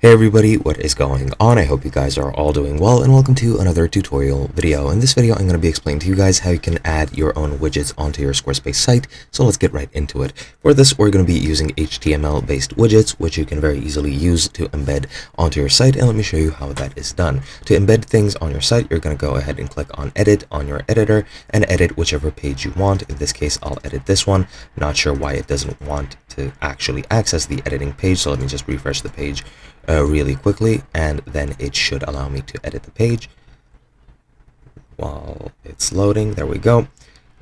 Hey everybody, what is going on? I hope you guys are all doing well, and welcome to another tutorial video. In this video, I'm going to be explaining to you guys how you can add your own widgets onto your Squarespace site, so let's get right into it. For this, we're going to be using HTML-based widgets, which you can very easily use to embed onto your site, and let me show you how that is done. To embed things on your site, you're going to go ahead and click on Edit on your editor, and edit whichever page you want. In this case, I'll edit this one. Not sure why it doesn't want to actually access the editing page, so let me just refresh the page really quickly, and then it should allow me to edit the page while it's loading. There we go.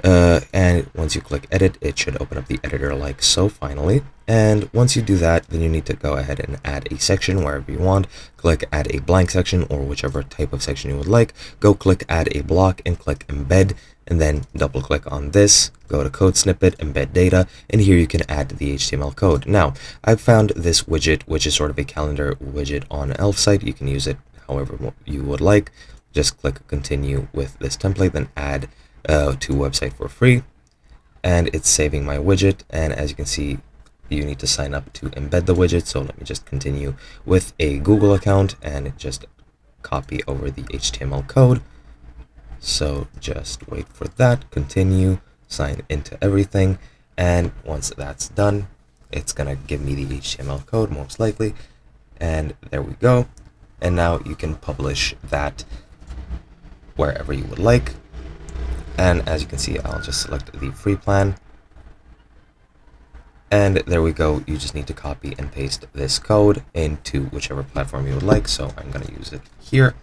And once you click edit, it should open up the editor like so, finally. And once you do that, then you need to go ahead and add a section wherever you want. Click add a blank section, or whichever type of section you would like. Go click add a block and click embed, and then double click on this, go to code snippet, embed data, and here you can add the HTML code. Now, I've found this widget, which is sort of a calendar widget on Elf site. You can use it however you would like. Just click continue with this template, then add to website for free, and it's saving my widget. And as you can see, you need to sign up to embed the widget, so let me just continue with a Google account and just copy over the HTML code. So just wait for that, continue, sign into everything, and once that's done, it's gonna give me the HTML code most likely, and there we go. And now you can publish that wherever you would like. And as you can see, I'll just select the free plan, and there we go. You just need to copy and paste this code into whichever platform you would like, so I'm going to use it here.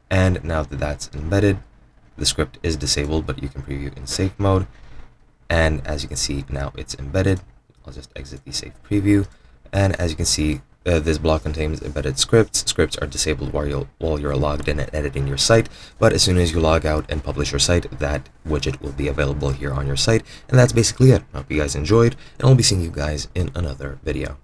And now that that's embedded, the script is disabled, but you can preview in safe mode. And as you can see, now it's embedded. I'll just exit the safe preview, and as you can see, this block contains embedded scripts. Scripts are disabled while you're logged in and editing your site, but as soon as you log out and publish your site, that widget will be available here on your site. And that's basically it. I hope you guys enjoyed, and I'll be seeing you guys in another video.